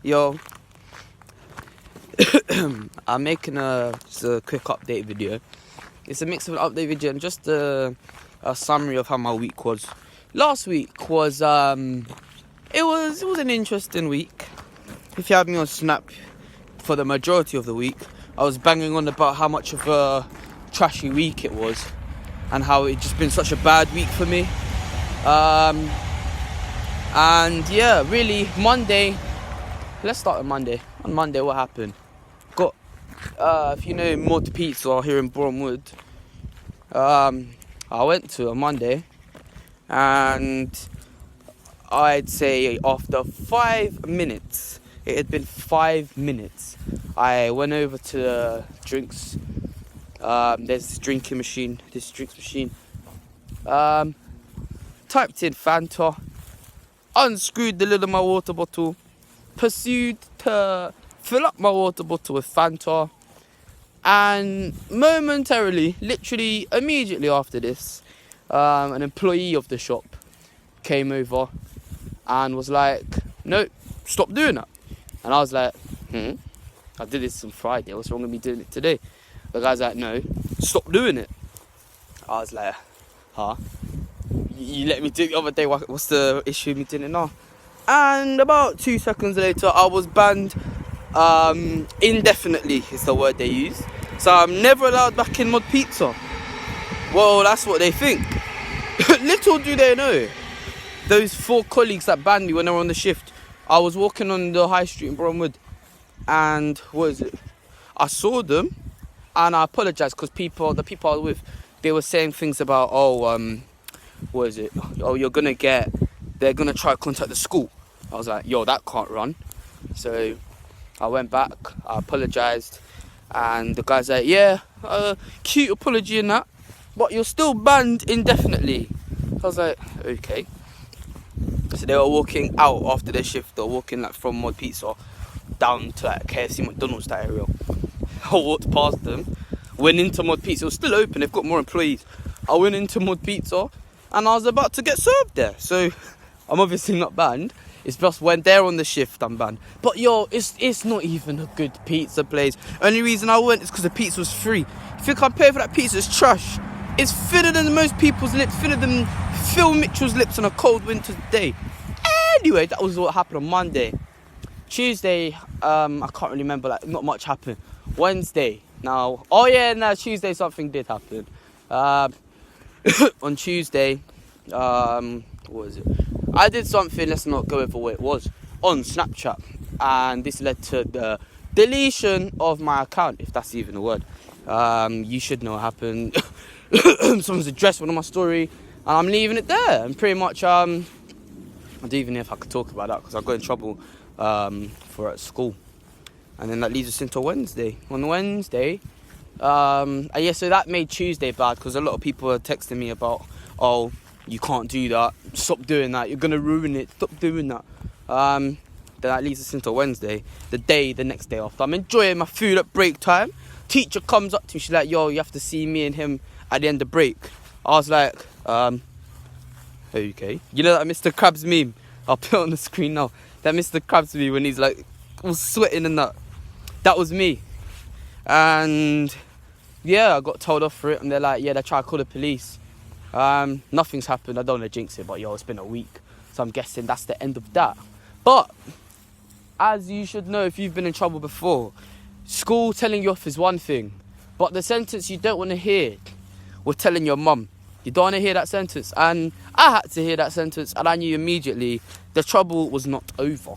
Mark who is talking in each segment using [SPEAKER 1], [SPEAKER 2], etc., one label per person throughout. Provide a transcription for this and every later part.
[SPEAKER 1] Yo, I'm making just a quick update video. It's a mix of an update video and just a summary of how my week was. Last week was it was an interesting week. If you had me on Snap for the majority of the week, I was banging on about how much of a trashy week it was and how it just been such a bad week for me. And yeah, really Monday. Let's start on Monday. On Monday, what happened? Got, if you know Mod Pizza here in Bournemouth, I went to on Monday, and I'd say after 5 minutes, it had been 5 minutes, I went over to the drinks. There's this drinks machine. Typed in Fanta, unscrewed the lid of my water bottle, proceeded to fill up my water bottle with Fanta, and momentarily, literally immediately after this, an employee of the shop came over and was like, "No, stop doing that." And I was like, I did this on Friday, what's wrong with me doing it today? The guy's like, "No, stop doing it." I was like, huh? You let me do it the other day, what's the issue with me doing it now? And about 2 seconds later, I was banned indefinitely, is the word they use. So I'm never allowed back in Mod Pizza. Well, that's what they think. Little do they know, those 4 colleagues that banned me when they were on the shift, I was walking on the high street in Bournemouth, and what is it? I saw them, and I apologised because the people I was with, they were saying things about, what is it? Oh, they're gonna try to contact the school. I was like, yo, that can't run. So I went back, I apologised, and the guy's like, yeah, cute apology and that, but you're still banned indefinitely. I was like, okay. So they were walking out after their shift, they were walking like from Mod Pizza down to like KFC, McDonald's, that area. I walked past them, went into Mod Pizza, it was still open, they've got more employees. I went into Mod Pizza and I was about to get served there. So I'm obviously not banned. It's just when they're on the shift I'm banned. But yo, it's not even a good pizza place. Only reason I went is because the pizza was free. If you compare for that pizza, it's trash. It's thinner than most people's lips, thinner than Phil Mitchell's lips on a cold winter's day. Anyway, that was what happened on Monday. Tuesday, I can't really remember, like not much happened. Wednesday, Tuesday something did happen. On Tuesday, what was it? I did something, let's not go over what it was, on Snapchat, and this led to the deletion of my account, if that's even a word. You should know what happened. Someone's addressed one of my story, and I'm leaving it there. And pretty much, I don't even know if I could talk about that because I got in trouble for at school. And then that leads us into Wednesday. On Wednesday, so that made Tuesday bad because a lot of people were texting me about, oh, you can't do that, stop doing that, you're going to ruin it, stop doing that. Then that leads us into Wednesday, the next day after. I'm enjoying my food at break time. Teacher comes up to me, she's like, yo, you have to see me and him at the end of break. I was like, okay. You know that Mr. Krabs meme? I'll put it on the screen now. That Mr. Krabs meme when he's like, all sweating and that. That was me. And yeah, I got told off for it, and they're like, yeah, they try to call the police. Nothing's happened, I don't want to jinx it, but yo, it's been a week, so I'm guessing that's the end of that. But as you should know if you've been in trouble before, school telling you off is one thing, but the sentence you don't want to hear, we're telling your mum. You don't want to hear that sentence, and I had to hear that sentence, and I knew immediately the trouble was not over.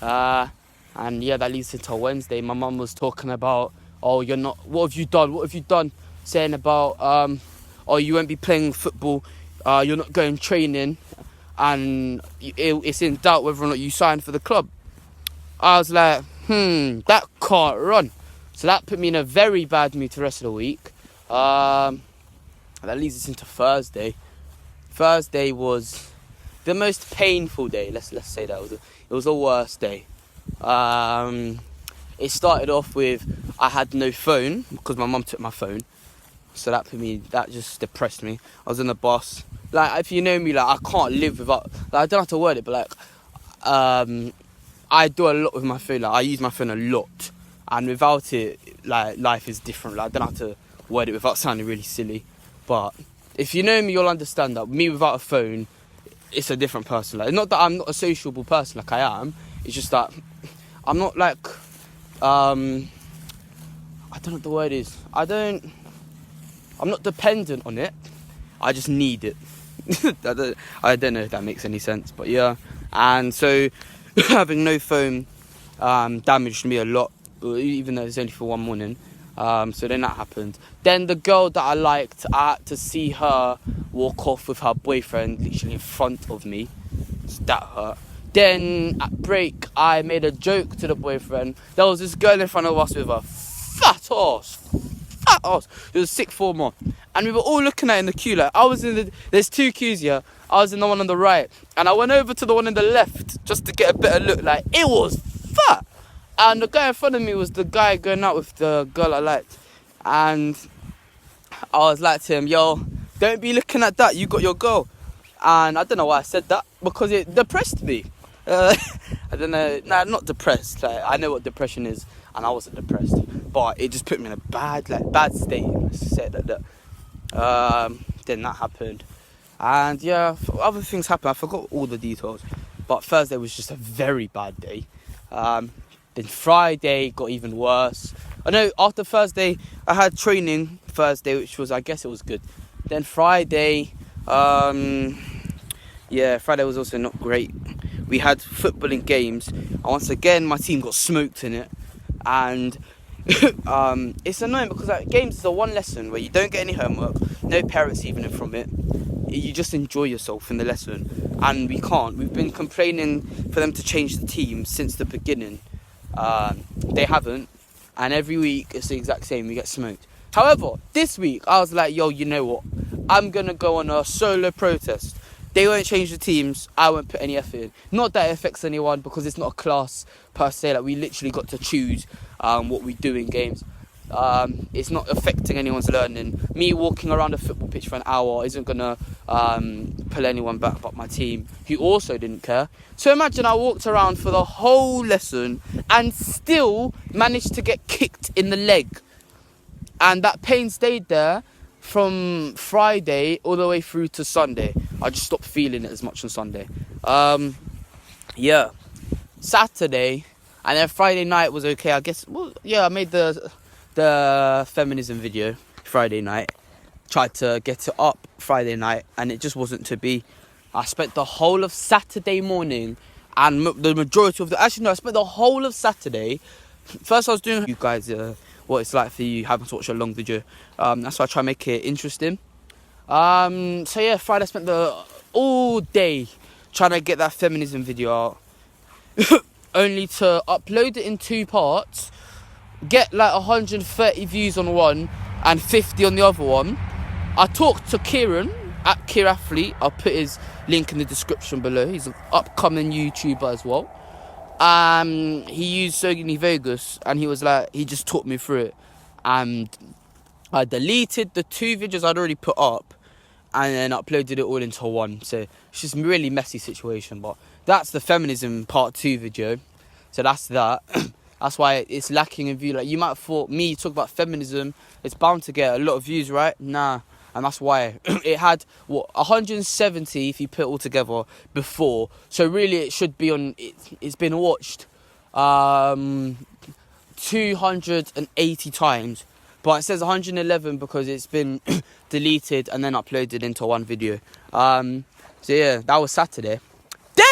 [SPEAKER 1] And yeah, that leads into Wednesday. My mum was talking about, oh, what have you done? Saying about, oh, you won't be playing football, you're not going training, and it's in doubt whether or not you sign for the club. I was like, that can't run. So that put me in a very bad mood the rest of the week. That leads us into Thursday. Thursday was the most painful day. Let's say that it was the worst day. It started off with I had no phone because my mum took my phone. So that just depressed me. I was in the bus. Like, if you know me, like, I can't live without, like, I don't have to word it, but like, I do a lot with my phone. Like, I use my phone a lot, and without it, like, life is different. Like, I don't know how to word it without sounding really silly, but if you know me, you'll understand that me without a phone, it's a different person. Like, not that I'm not a sociable person, like I am. It's just that I'm not like, I don't know what the word is. I'm not dependent on it. I just need it. I don't know if that makes any sense, but yeah. And so having no phone damaged me a lot, even though it was only for one morning. So then that happened. Then the girl that I liked, I had to see her walk off with her boyfriend literally in front of me. So that hurt. Then at break, I made a joke to the boyfriend. There was this girl in front of us with a fat ass. It was a sick former. And we were all looking at it in the queue. Like, there's two queues here. I was in the one on the right. And I went over to the one on the left just to get a better look. Like, it was fat. And the guy in front of me was the guy going out with the girl I liked. And I was like to him, yo, don't be looking at that. You got your girl. And I don't know why I said that. Because it depressed me. I don't know. Nah, not depressed. Like, I know what depression is. And I wasn't depressed. But it just put me in a bad state. Let's say it like that. Then that happened. And yeah, other things happened. I forgot all the details. But Thursday was just a very bad day. Then Friday got even worse. I know after Thursday, I had training Thursday, which was, I guess it was good. Then Friday, Friday was also not great. We had footballing games. And once again, my team got smoked in it. And it's annoying because like, games is a one lesson where you don't get any homework, no parents even from it. You just enjoy yourself in the lesson. And we can't. We've been complaining for them to change the team since the beginning. They haven't. And every week it's the exact same. We get smoked. However, this week I was like, yo, you know what? I'm going to go on a solo protest. They won't change the teams. I won't put any effort in. Not that it affects anyone because it's not a class per se. Like, we literally got to choose what we do in games. It's not affecting anyone's learning. Me walking around a football pitch for an hour isn't going to pull anyone back but my team, who also didn't care. So imagine I walked around for the whole lesson and still managed to get kicked in the leg. And that pain stayed there from Friday all the way through to Sunday. I just stopped feeling it as much on Sunday. Saturday, and then Friday night was okay, I guess. Well, yeah, I made the feminism video Friday night. Tried to get it up Friday night, and it just wasn't to be. I spent the whole of Saturday morning, and the majority of I spent the whole of Saturday. First I was doing you guys what it's like for you having to watch a long video. That's why I try to make it interesting. So yeah, Friday I spent all day trying to get that feminism video out. Only to upload it in 2 parts, get like 130 views on one and 50 on the other one. I talked to Kieran at Kierathlete. I'll put his link in the description below. He's an upcoming YouTuber as well. He used Sogini Vegas, and he was like, he just taught me through it. And I deleted the 2 videos I'd already put up and then uploaded it all into one. So it's just a really messy situation, but that's the feminism part 2 video. So that's that. That's why it's lacking in view. Like, you might have thought me talk about feminism, it's bound to get a lot of views, right? Nah. And that's why it had 170 if you put it all together before. So really it should be on, it's been watched 280 times. But it says 111 because it's been deleted and then uploaded into one video. So yeah, that was Saturday.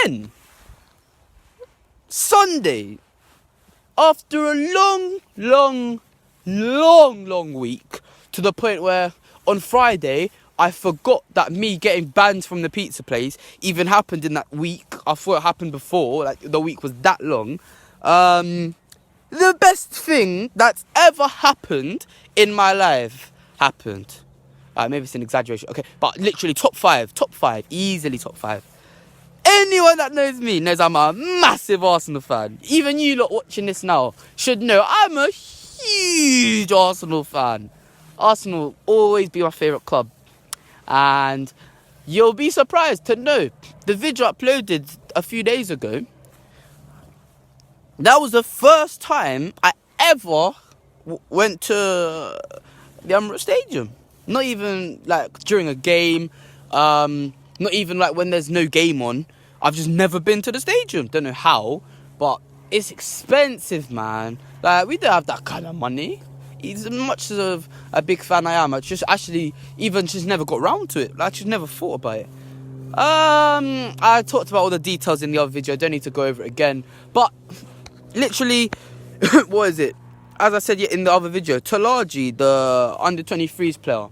[SPEAKER 1] Then Sunday, after a long week, to the point where on Friday I forgot that me getting banned from the pizza place even happened in that week. I thought it happened before, like the week was that long. The best thing that's ever happened in my life happened. Maybe it's an exaggeration. Okay, but literally top five, easily top 5. Anyone that knows me knows I'm a massive Arsenal fan. Even you lot watching this now should know I'm a huge Arsenal fan. Arsenal always be my favourite club. And you'll be surprised to know the video uploaded a few days ago That was the first time I ever went to the Emirates Stadium. Not even like during a game, not even like when there's no game on. I've just never been to the stadium. Don't know how, but it's expensive, man. Like, we don't have that kind of money. As much of a big fan I am, I just actually even just never got round to it. Like, I just never thought about it. I talked about all the details in the other video. I don't need to go over it again. But literally, what is it? As I said in the other video, Talaji, the under-23s player,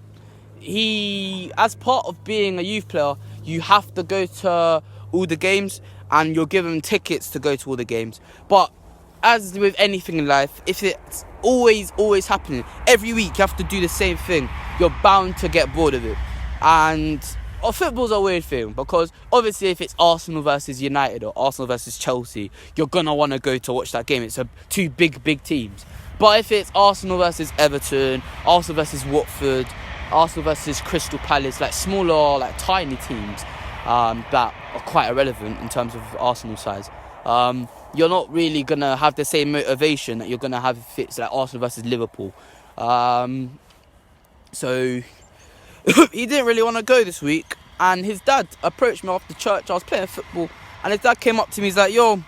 [SPEAKER 1] he, as part of being a youth player, you have to go to all the games and you're given tickets to go to all the games. But as with anything in life, if it's always happening, every week you have to do the same thing, you're bound to get bored of it. And football's a weird thing, because obviously if it's Arsenal versus United or Arsenal versus Chelsea, you're gonna want to go to watch that game. It's two big teams. But if it's Arsenal versus Everton, Arsenal versus Watford, Arsenal versus Crystal Palace, like smaller, like tiny teams that are quite irrelevant in terms of Arsenal size, you're not really gonna have the same motivation that you're gonna have if it's like Arsenal versus Liverpool. So he didn't really want to go this week, and his dad approached me after church. I was playing football, and his dad came up to me. He's like, "Yo, do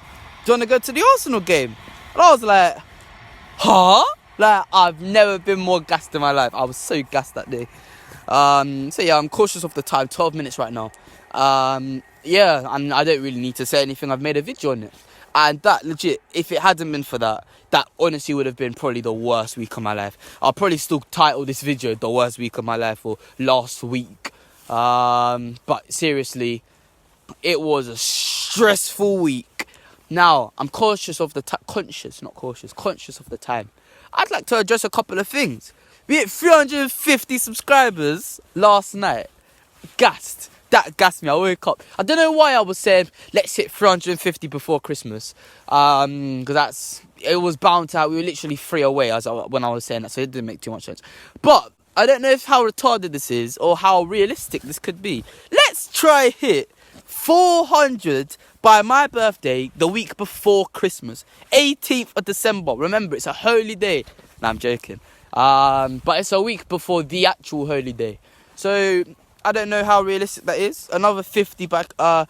[SPEAKER 1] you want to go to the Arsenal game?" And I was like, "Huh?" Like, I've never been more gassed in my life. I was so gassed that day. So yeah, I'm cautious of the time. 12 minutes right now. Yeah, and I don't really need to say anything. I've made a video on it. And that, legit, if it hadn't been for that, that honestly would have been probably the worst week of my life. I'll probably still title this video the worst week of my life, or last week. But seriously, it was a stressful week. Now, I'm conscious of the conscious of the time. I'd like to address a couple of things. We hit 350 subscribers last night. Gassed. That gassed me. I woke up. I don't know why I was saying, let's hit 350 before Christmas. Because it was bound to happen. We were literally 3 away when I was saying that, so it didn't make too much sense. But I don't know how retarded this is or how realistic this could be. Let's try hit 400 by my birthday the week before Christmas. 18th of December. Remember, it's a holy day. Nah, I'm joking. But it's a week before the actual holy day. So I don't know how realistic that is. Another 50 by a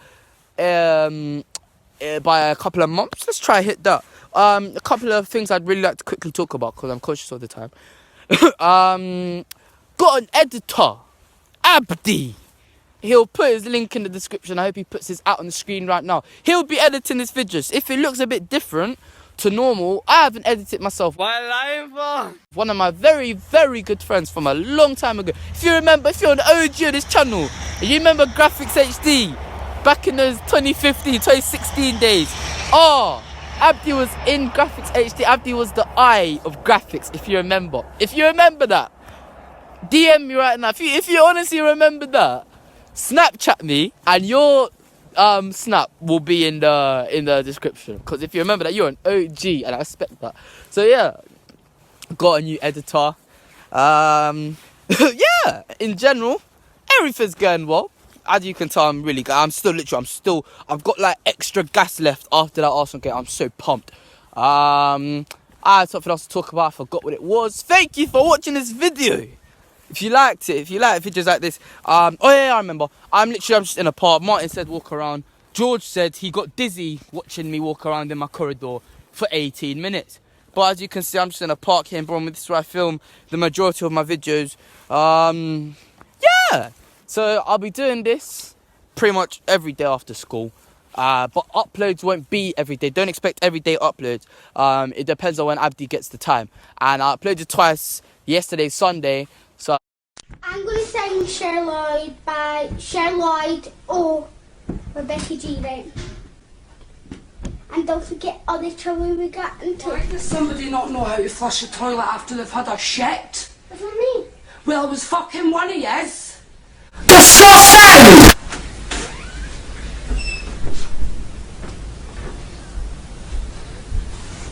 [SPEAKER 1] couple of months. Let's try hit that. A couple of things I'd really like to quickly talk about, because I'm conscious of the time. Got an editor, Abdi. He'll put his link in the description. I hope he puts his out on the screen right now. He'll be editing his videos. If it looks a bit different to normal, I haven't edited myself. One of my very good friends from a long time ago. If you remember, if you're an OG of this channel, and you remember Graphics HD back in those 2015, 2016 days. Abdi was in Graphics HD. Abdi was the eye of graphics, if you remember. If you remember that, DM me right now. If you honestly remember that, Snapchat me, and your snap will be in the description. Because if you remember that, you're an OG, and I respect that. So yeah, got a new editor. Yeah, in general, everything's going well. As you can tell, I've got like extra gas left after that Arsenal game. I'm so pumped. I had something else to talk about. I forgot what it was. Thank you for watching this video. If you liked it, if you like videos like this, I remember. I'm just in a park. Martin said walk around. George said he got dizzy watching me walk around in my corridor for 18 minutes. But as you can see, I'm just in a park here in Bromley. This is where I film the majority of my videos. Yeah. So I'll be doing this pretty much every day after school. But uploads won't be every day. Don't expect everyday uploads. It depends on when Abdi gets the time. And I uploaded twice yesterday, Sunday. So
[SPEAKER 2] I'm going to sing Cher Lloyd by Cher Lloyd or Rebecca G. Right? And don't forget all the trouble we got into.
[SPEAKER 3] Why does somebody not know how to flush a toilet after they've had a shit?
[SPEAKER 2] What's that mean?
[SPEAKER 3] Well, it was fucking one of yous. Disgusting!